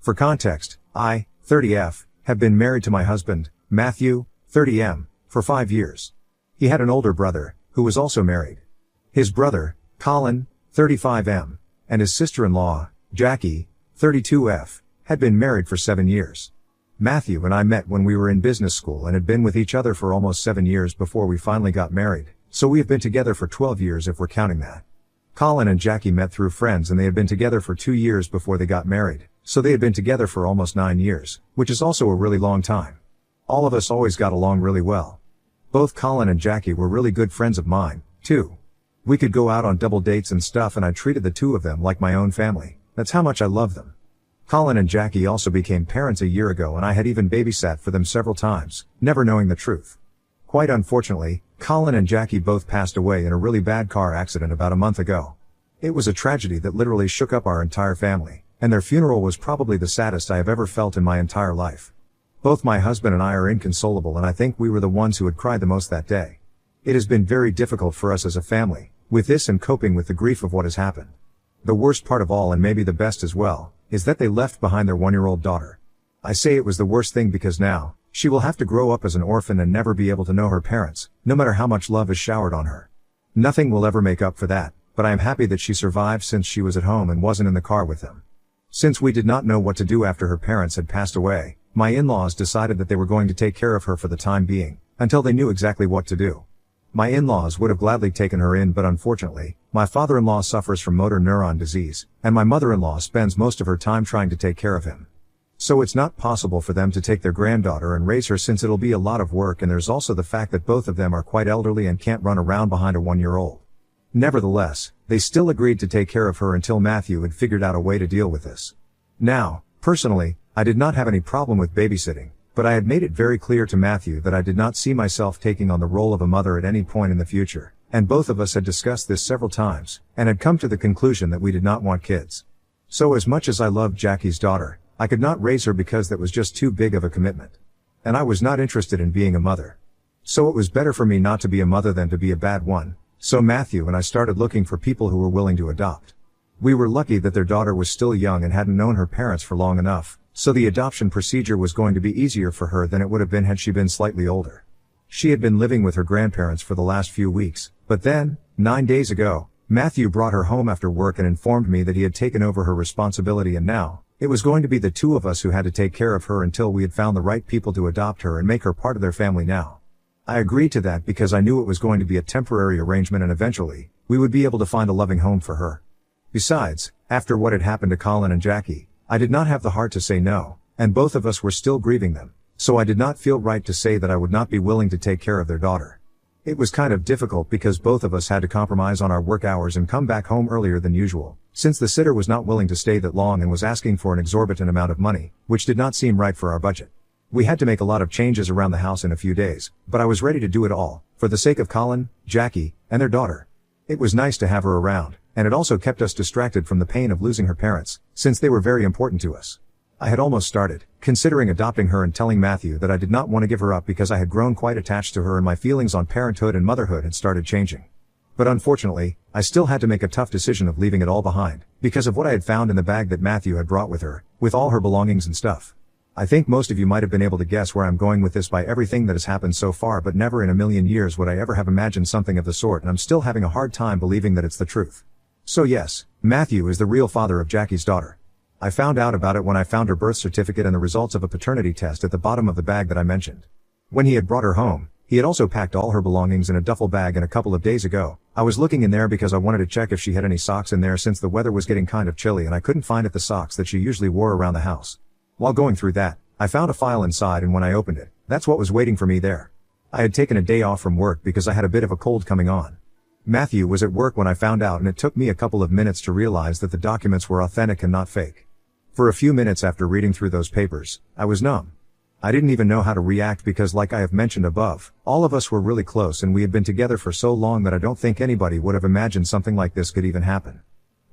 For context, I, 30F, have been married to my husband, Matthew, 30M, for 5 years. He had an older brother, who was also married. His brother, Colin, 35M, and his sister-in-law, Jackie, 32F, had been married for 7 years. Matthew and I met when we were in business school and had been with each other for almost 7 years before we finally got married, so we have been together for 12 years if we're counting that. Colin and Jackie met through friends and they had been together for 2 years before they got married, so they had been together for almost 9 years, which is also a really long time. All of us always got along really well. Both Colin and Jackie were really good friends of mine, too. We could go out on double dates and stuff and I treated the two of them like my own family. That's how much I love them. Colin and Jackie also became parents a year ago and I had even babysat for them several times, never knowing the truth. Quite unfortunately, Colin and Jackie both passed away in a really bad car accident about a month ago. It was a tragedy that literally shook up our entire family, and their funeral was probably the saddest I have ever felt in my entire life. Both my husband and I are inconsolable and I think we were the ones who had cried the most that day. It has been very difficult for us as a family, with this and coping with the grief of what has happened. The worst part of all, and maybe the best as well, is that they left behind their 1-year-old daughter. I say it was the worst thing because now, she will have to grow up as an orphan and never be able to know her parents, no matter how much love is showered on her. Nothing will ever make up for that, but I am happy that she survived since she was at home and wasn't in the car with them. Since we did not know what to do after her parents had passed away, my in-laws decided that they were going to take care of her for the time being, until they knew exactly what to do. My in-laws would have gladly taken her in, but unfortunately, my father-in-law suffers from motor neuron disease, and my mother-in-law spends most of her time trying to take care of him. So it's not possible for them to take their granddaughter and raise her since it'll be a lot of work, and there's also the fact that both of them are quite elderly and can't run around behind a 1-year-old. Nevertheless, they still agreed to take care of her until Matthew had figured out a way to deal with this. Now, personally, I did not have any problem with babysitting, but I had made it very clear to Matthew that I did not see myself taking on the role of a mother at any point in the future, and both of us had discussed this several times, and had come to the conclusion that we did not want kids. So as much as I loved Jackie's daughter, I could not raise her because that was just too big of a commitment. And I was not interested in being a mother. So it was better for me not to be a mother than to be a bad one, so Matthew and I started looking for people who were willing to adopt. We were lucky that their daughter was still young and hadn't known her parents for long enough, so the adoption procedure was going to be easier for her than it would have been had she been slightly older. She had been living with her grandparents for the last few weeks, but then, 9 days ago, Matthew brought her home after work and informed me that he had taken over her responsibility, and now, it was going to be the two of us who had to take care of her until we had found the right people to adopt her and make her part of their family now. I agreed to that because I knew it was going to be a temporary arrangement and eventually, we would be able to find a loving home for her. Besides, after what had happened to Colin and Jackie, I did not have the heart to say no, and both of us were still grieving them, so I did not feel right to say that I would not be willing to take care of their daughter. It was kind of difficult because both of us had to compromise on our work hours and come back home earlier than usual, since the sitter was not willing to stay that long and was asking for an exorbitant amount of money, which did not seem right for our budget. We had to make a lot of changes around the house in a few days, but I was ready to do it all, for the sake of Colin, Jackie, and their daughter. It was nice to have her around, and it also kept us distracted from the pain of losing her parents, since they were very important to us. I had almost started considering adopting her and telling Matthew that I did not want to give her up because I had grown quite attached to her and my feelings on parenthood and motherhood had started changing. But unfortunately, I still had to make a tough decision of leaving it all behind, because of what I had found in the bag that Matthew had brought with her, with all her belongings and stuff. I think most of you might have been able to guess where I'm going with this by everything that has happened so far, but never in a million years would I ever have imagined something of the sort, and I'm still having a hard time believing that it's the truth. So yes, Matthew is the real father of Jackie's daughter. I found out about it when I found her birth certificate and the results of a paternity test at the bottom of the bag that I mentioned. When he had brought her home, he had also packed all her belongings in a duffel bag, and a couple of days ago, I was looking in there because I wanted to check if she had any socks in there since the weather was getting kind of chilly and I couldn't find the socks that she usually wore around the house. While going through that, I found a file inside, and when I opened it, that's what was waiting for me there. I had taken a day off from work because I had a bit of a cold coming on. Matthew was at work when I found out, and it took me a couple of minutes to realize that the documents were authentic and not fake. For a few minutes after reading through those papers, I was numb. I didn't even know how to react because, like I have mentioned above, all of us were really close and we had been together for so long that I don't think anybody would have imagined something like this could even happen.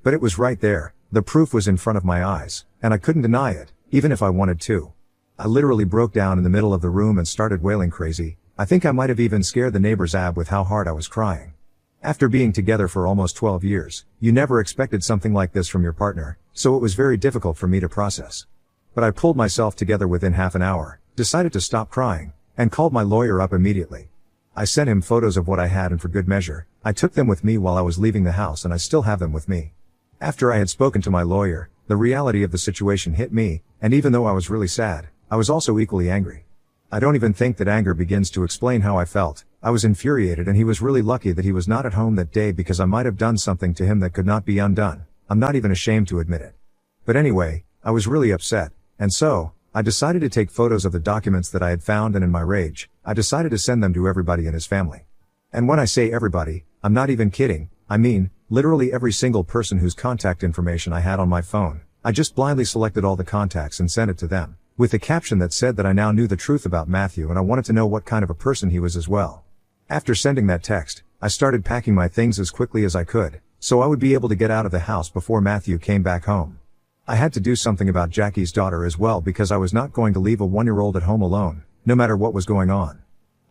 But it was right there, the proof was in front of my eyes, and I couldn't deny it, even if I wanted to. I literally broke down in the middle of the room and started wailing crazy. I think I might have even scared the neighbor's Ab with how hard I was crying. After being together for almost 12 years, you never expected something like this from your partner, so it was very difficult for me to process. but I pulled myself together within half an hour, decided to stop crying, and called my lawyer up immediately. I sent him photos of what I had, and for good measure, I took them with me while I was leaving the house, and I still have them with me. After I had spoken to my lawyer, the reality of the situation hit me, and even though I was really sad, I was also equally angry. I don't even think that anger begins to explain how I felt. I was infuriated, and he was really lucky that he was not at home that day, because I might have done something to him that could not be undone. I'm not even ashamed to admit it. But anyway, I was really upset, and so, I decided to take photos of the documents that I had found, and in my rage, I decided to send them to everybody in his family. And when I say everybody, I'm not even kidding, I mean, literally every single person whose contact information I had on my phone. I just blindly selected all the contacts and sent it to them, with a caption that said that I now knew the truth about Matthew and I wanted to know what kind of a person he was as well. After sending that text, I started packing my things as quickly as I could, so I would be able to get out of the house before Matthew came back home. I had to do something about Jackie's daughter as well, because I was not going to leave a 1-year-old at home alone, no matter what was going on.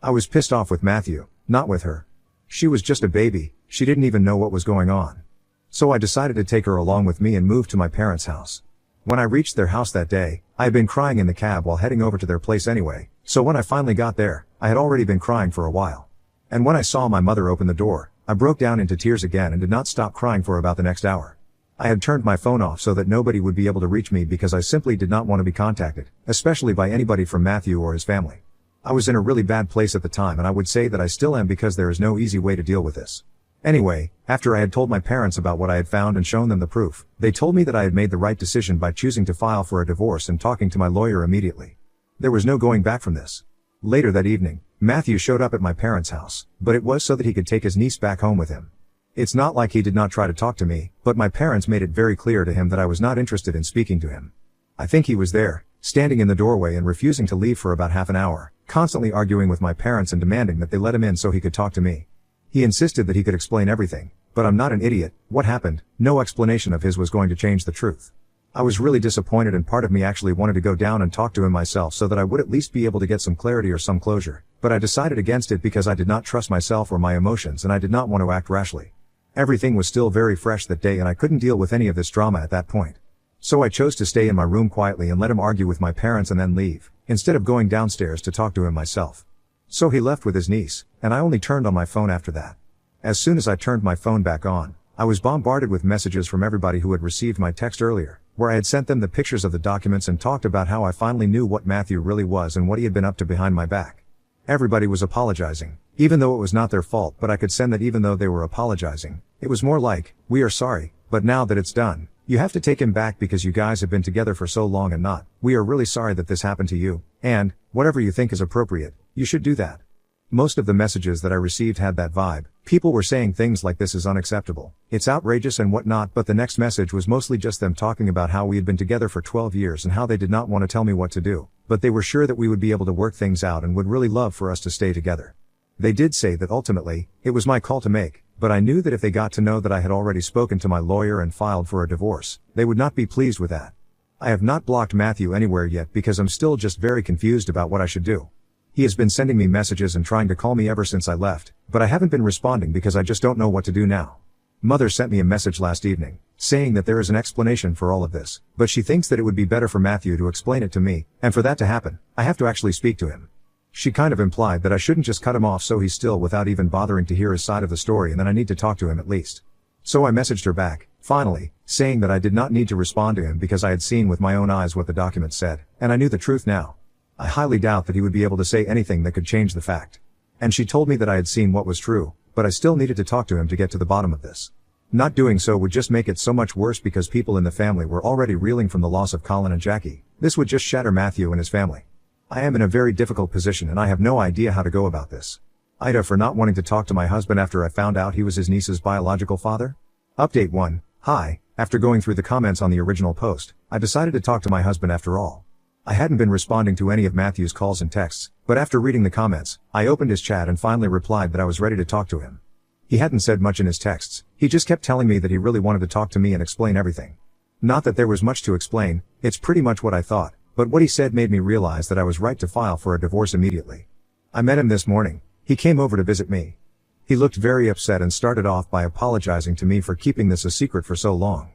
I was pissed off with Matthew, not with her. She was just a baby, she didn't even know what was going on. So I decided to take her along with me and move to my parents' house. When I reached their house that day, I had been crying in the cab while heading over to their place anyway, so when I finally got there, I had already been crying for a while. And when I saw my mother open the door, I broke down into tears again and did not stop crying for about the next hour. I had turned my phone off so that nobody would be able to reach me, because I simply did not want to be contacted, especially by anybody from Matthew or his family. I was in a really bad place at the time, and I would say that I still am, because there is no easy way to deal with this. Anyway, after I had told my parents about what I had found and shown them the proof, they told me that I had made the right decision by choosing to file for a divorce and talking to my lawyer immediately. There was no going back from this. Later that evening, Matthew showed up at my parents' house, but it was so that he could take his niece back home with him. It's not like he did not try to talk to me, but my parents made it very clear to him that I was not interested in speaking to him. I think he was there, standing in the doorway and refusing to leave for about half an hour, constantly arguing with my parents and demanding that they let him in so he could talk to me. He insisted that he could explain everything, but I'm not an idiot. What happened? No explanation of his was going to change the truth. I was really disappointed, and part of me actually wanted to go down and talk to him myself so that I would at least be able to get some clarity or some closure, but I decided against it because I did not trust myself or my emotions, and I did not want to act rashly. Everything was still very fresh that day, and I couldn't deal with any of this drama at that point. So I chose to stay in my room quietly and let him argue with my parents and then leave, instead of going downstairs to talk to him myself. So he left with his niece, and I only turned on my phone after that. As soon as I turned my phone back on, I was bombarded with messages from everybody who had received my text earlier, where I had sent them the pictures of the documents and talked about how I finally knew what Matthew really was and what he had been up to behind my back. Everybody was apologizing, even though it was not their fault, but I could sense that even though they were apologizing, it was more like, "We are sorry, but now that it's done, you have to take him back because you guys have been together for so long," and not, "We are really sorry that this happened to you, and, whatever you think is appropriate, you should do that." Most of the messages that I received had that vibe. People were saying things like, "This is unacceptable, it's outrageous," and whatnot, but the next message was mostly just them talking about how we had been together for 12 years and how they did not want to tell me what to do, but they were sure that we would be able to work things out and would really love for us to stay together. They did say that ultimately, it was my call to make, but I knew that if they got to know that I had already spoken to my lawyer and filed for a divorce, they would not be pleased with that. I have not blocked Matthew anywhere yet because I'm still just very confused about what I should do. He has been sending me messages and trying to call me ever since I left, but I haven't been responding because I just don't know what to do now. Mother sent me a message last evening, saying that there is an explanation for all of this, but she thinks that it would be better for Matthew to explain it to me, and for that to happen, I have to actually speak to him. She kind of implied that I shouldn't just cut him off so he's still without even bothering to hear his side of the story, and that I need to talk to him at least. So I messaged her back, finally, saying that I did not need to respond to him because I had seen with my own eyes what the documents said, and I knew the truth now. I highly doubt that he would be able to say anything that could change the fact. And she told me that I had seen what was true, but I still needed to talk to him to get to the bottom of this. Not doing so would just make it so much worse because people in the family were already reeling from the loss of Colin and Jackie. This would just shatter Matthew and his family. I am in a very difficult position and I have no idea how to go about this. Ida for not wanting to talk to my husband after I found out he was his niece's biological father. Update 1. Hi, after going through the comments on the original post, I decided to talk to my husband after all. I hadn't been responding to any of Matthew's calls and texts, but after reading the comments, I opened his chat and finally replied that I was ready to talk to him. He hadn't said much in his texts, he just kept telling me that he really wanted to talk to me and explain everything. Not that there was much to explain, it's pretty much what I thought, but what he said made me realize that I was right to file for a divorce immediately. I met him this morning, he came over to visit me. He looked very upset and started off by apologizing to me for keeping this a secret for so long.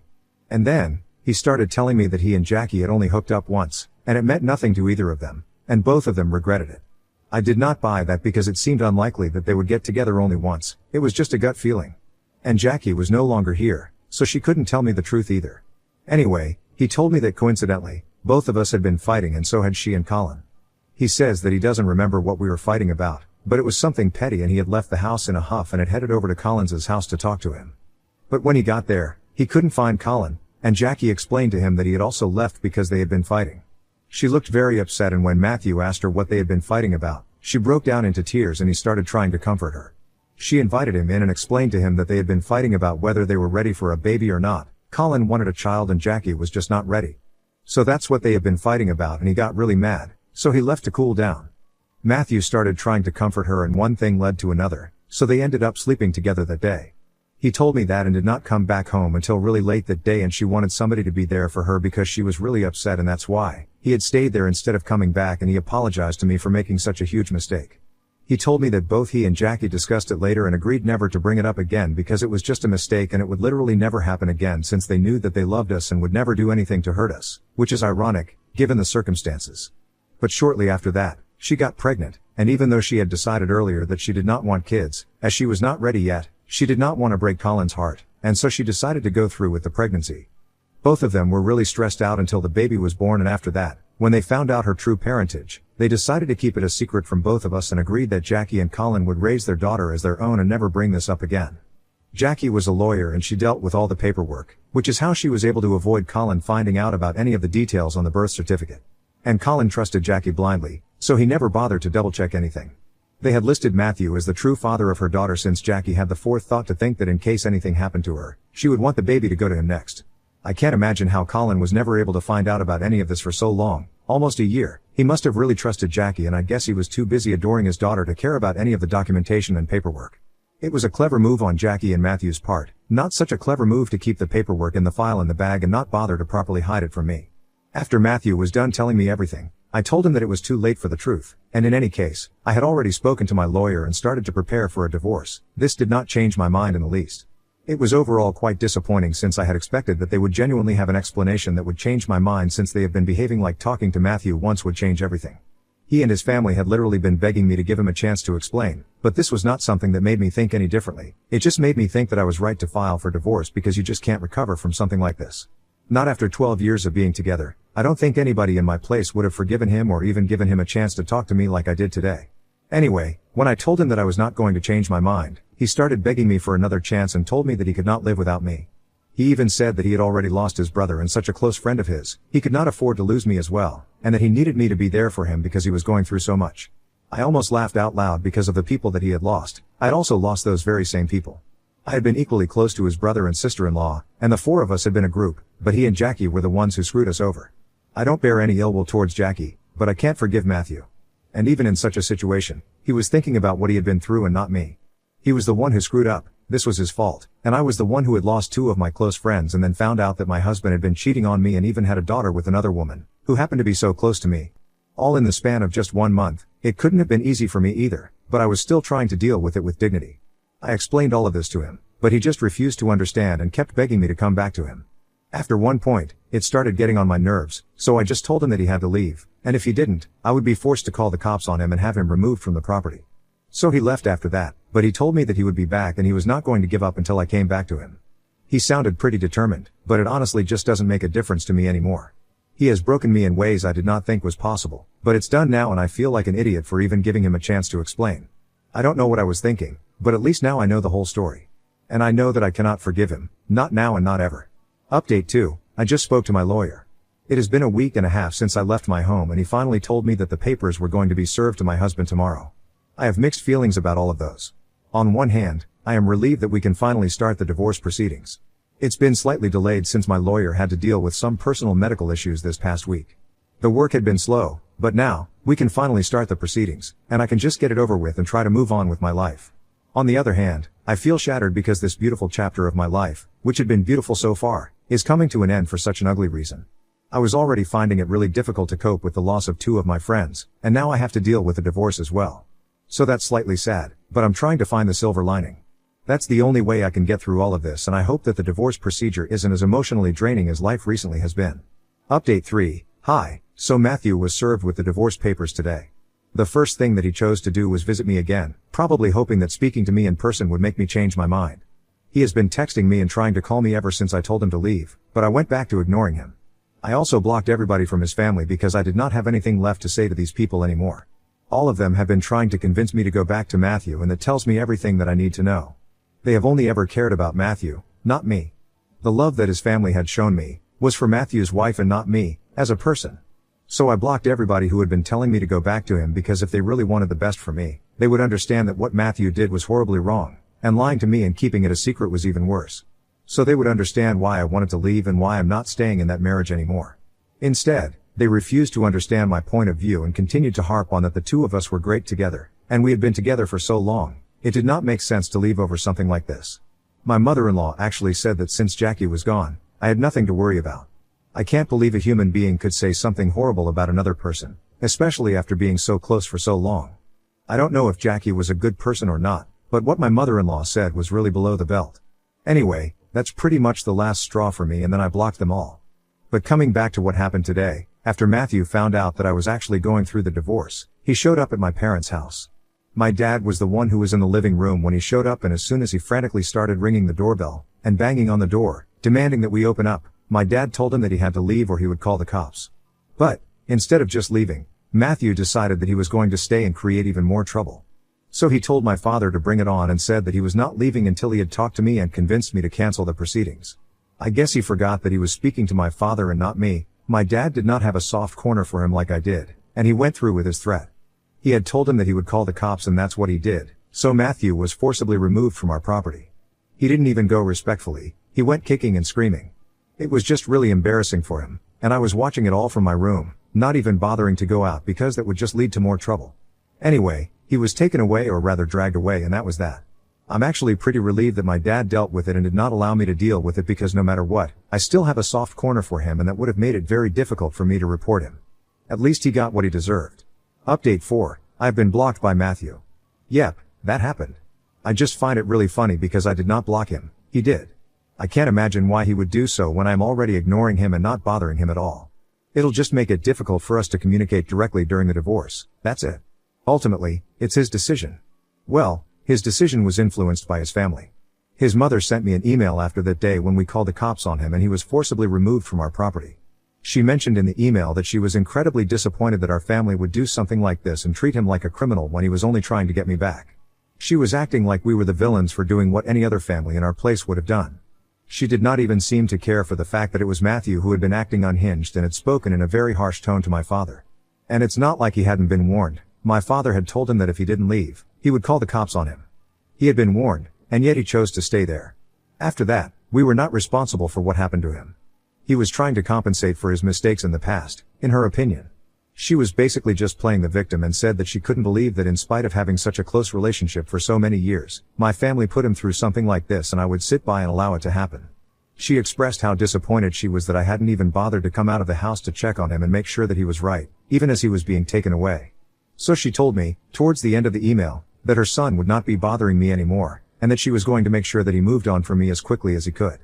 And then, He started telling me that he and Jackie had only hooked up once, and it meant nothing to either of them, and both of them regretted it. I did not buy that because it seemed unlikely that they would get together only once. It was just a gut feeling. And Jackie was no longer here, so she couldn't tell me the truth either. Anyway, he told me that coincidentally, both of us had been fighting and so had she and Colin. He says that he doesn't remember what we were fighting about, but it was something petty and he had left the house in a huff and had headed over to Colin's house to talk to him. But when he got there, he couldn't find Colin, and Jackie explained to him that he had also left because they had been fighting. She looked very upset, and when Matthew asked her what they had been fighting about, she broke down into tears and he started trying to comfort her. She invited him in and explained to him that they had been fighting about whether they were ready for a baby or not. Colin wanted a child and Jackie was just not ready. So that's what they had been fighting about, and he got really mad, so he left to cool down. Matthew started trying to comfort her and one thing led to another, so they ended up sleeping together that day. He told me that and did not come back home until really late that day, and she wanted somebody to be there for her because she was really upset, and that's why he had stayed there instead of coming back, and he apologized to me for making such a huge mistake. He told me that both he and Jackie discussed it later and agreed never to bring it up again because it was just a mistake and it would literally never happen again, since they knew that they loved us and would never do anything to hurt us, which is ironic, given the circumstances. But shortly after that, she got pregnant, and even though she had decided earlier that she did not want kids, as she was not ready yet, she did not want to break Colin's heart, and so she decided to go through with the pregnancy. Both of them were really stressed out until the baby was born, and after that, when they found out her true parentage, they decided to keep it a secret from both of us and agreed that Jackie and Colin would raise their daughter as their own and never bring this up again. Jackie was a lawyer and she dealt with all the paperwork, which is how she was able to avoid Colin finding out about any of the details on the birth certificate. And Colin trusted Jackie blindly, so he never bothered to double-check anything. They had listed Matthew as the true father of her daughter since Jackie had the forethought to think that in case anything happened to her, she would want the baby to go to him next. I can't imagine how Colin was never able to find out about any of this for so long, almost a year. He must have really trusted Jackie, and I guess he was too busy adoring his daughter to care about any of the documentation and paperwork. It was a clever move on Jackie and Matthew's part, not such a clever move to keep the paperwork in the file in the bag and not bother to properly hide it from me. After Matthew was done telling me everything, I told him that it was too late for the truth, and in any case, I had already spoken to my lawyer and started to prepare for a divorce. This did not change my mind in the least. It was overall quite disappointing since I had expected that they would genuinely have an explanation that would change my mind, since they have been behaving like talking to Matthew once would change everything. He and his family had literally been begging me to give him a chance to explain, but this was not something that made me think any differently. It just made me think that I was right to file for divorce because you just can't recover from something like this. Not after 12 years of being together. I don't think anybody in my place would have forgiven him or even given him a chance to talk to me like I did today. Anyway, when I told him that I was not going to change my mind, he started begging me for another chance and told me that he could not live without me. He even said that he had already lost his brother and such a close friend of his, he could not afford to lose me as well, and that he needed me to be there for him because he was going through so much. I almost laughed out loud because of the people that he had lost. I had also lost those very same people. I had been equally close to his brother and sister-in-law, and the four of us had been a group, but he and Jackie were the ones who screwed us over. I don't bear any ill will towards Jackie, but I can't forgive Matthew. And even in such a situation, he was thinking about what he had been through and not me. He was the one who screwed up, this was his fault, and I was the one who had lost two of my close friends and then found out that my husband had been cheating on me and even had a daughter with another woman, who happened to be so close to me. All in the span of just 1 month. It couldn't have been easy for me either, but I was still trying to deal with it with dignity. I explained all of this to him, but he just refused to understand and kept begging me to come back to him. After one point, it started getting on my nerves, so I just told him that he had to leave, and if he didn't, I would be forced to call the cops on him and have him removed from the property. So he left after that, but he told me that he would be back and he was not going to give up until I came back to him. He sounded pretty determined, but it honestly just doesn't make a difference to me anymore. He has broken me in ways I did not think was possible, but it's done now and I feel like an idiot for even giving him a chance to explain. I don't know what I was thinking, but at least now I know the whole story. And I know that I cannot forgive him, not now and not ever. Update 2, I just spoke to my lawyer. It has been a week and a half since I left my home and he finally told me that the papers were going to be served to my husband tomorrow. I have mixed feelings about all of those. On one hand, I am relieved that we can finally start the divorce proceedings. It's been slightly delayed since my lawyer had to deal with some personal medical issues this past week. The work had been slow, but now, we can finally start the proceedings, and I can just get it over with and try to move on with my life. On the other hand, I feel shattered because this beautiful chapter of my life, which had been beautiful so far, is coming to an end for such an ugly reason. I was already finding it really difficult to cope with the loss of two of my friends, and now I have to deal with a divorce as well. So that's slightly sad, but I'm trying to find the silver lining. That's the only way I can get through all of this, and I hope that the divorce procedure isn't as emotionally draining as life recently has been. Update 3. Hi, so Matthew was served with the divorce papers today. The first thing that he chose to do was visit me again, probably hoping that speaking to me in person would make me change my mind. He has been texting me and trying to call me ever since I told him to leave, but I went back to ignoring him. I also blocked everybody from his family because I did not have anything left to say to these people anymore. All of them have been trying to convince me to go back to Matthew, and that tells me everything that I need to know. They have only ever cared about Matthew, not me. The love that his family had shown me was for Matthew's wife and not me, as a person. So I blocked everybody who had been telling me to go back to him, because if they really wanted the best for me, they would understand that what Matthew did was horribly wrong, and lying to me and keeping it a secret was even worse. So they would understand why I wanted to leave and why I'm not staying in that marriage anymore. Instead, they refused to understand my point of view and continued to harp on that the two of us were great together, and we had been together for so long. It did not make sense to leave over something like this. My mother-in-law actually said that since Jackie was gone, I had nothing to worry about. I can't believe a human being could say something horrible about another person, especially after being so close for so long. I don't know if Jackie was a good person or not, but what my mother-in-law said was really below the belt. Anyway, that's pretty much the last straw for me, and then I blocked them all. But coming back to what happened today, after Matthew found out that I was actually going through the divorce, he showed up at my parents' house. My dad was the one who was in the living room when he showed up, and as soon as he frantically started ringing the doorbell and banging on the door, demanding that we open up, my dad told him that he had to leave or he would call the cops. But, instead of just leaving, Matthew decided that he was going to stay and create even more trouble. So he told my father to bring it on and said that he was not leaving until he had talked to me and convinced me to cancel the proceedings. I guess he forgot that he was speaking to my father and not me. My dad did not have a soft corner for him like I did, and he went through with his threat. He had told him that he would call the cops, and that's what he did, so Matthew was forcibly removed from our property. He didn't even go respectfully, he went kicking and screaming. It was just really embarrassing for him, and I was watching it all from my room, not even bothering to go out because that would just lead to more trouble. Anyway, he was taken away, or rather dragged away, and that was that. I'm actually pretty relieved that my dad dealt with it and did not allow me to deal with it, because no matter what, I still have a soft corner for him, and that would have made it very difficult for me to report him. At least he got what he deserved. Update 4. I've been blocked by Matthew. Yep, that happened. I just find it really funny because I did not block him, he did. I can't imagine why he would do so when I'm already ignoring him and not bothering him at all. It'll just make it difficult for us to communicate directly during the divorce, that's it. Ultimately, it's his decision. Well, his decision was influenced by his family. His mother sent me an email after that day when we called the cops on him and he was forcibly removed from our property. She mentioned in the email that she was incredibly disappointed that our family would do something like this and treat him like a criminal when he was only trying to get me back. She was acting like we were the villains for doing what any other family in our place would have done. She did not even seem to care for the fact that it was Matthew who had been acting unhinged and had spoken in a very harsh tone to my father. And it's not like he hadn't been warned. My father had told him that if he didn't leave, he would call the cops on him. He had been warned, and yet he chose to stay there. After that, we were not responsible for what happened to him. He was trying to compensate for his mistakes in the past, in her opinion. She was basically just playing the victim and said that she couldn't believe that in spite of having such a close relationship for so many years, my family put him through something like this and I would sit by and allow it to happen. She expressed how disappointed she was that I hadn't even bothered to come out of the house to check on him and make sure that he was right, even as he was being taken away. So she told me, towards the end of the email, that her son would not be bothering me anymore, and that she was going to make sure that he moved on from me as quickly as he could.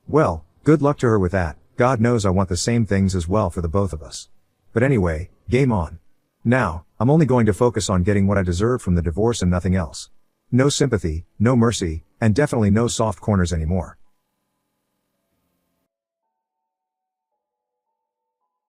Well, good luck to her with that. God knows I want the same things as well for the both of us. But anyway, game on. Now, I'm only going to focus on getting what I deserve from the divorce and nothing else. No sympathy, no mercy, and definitely no soft corners anymore.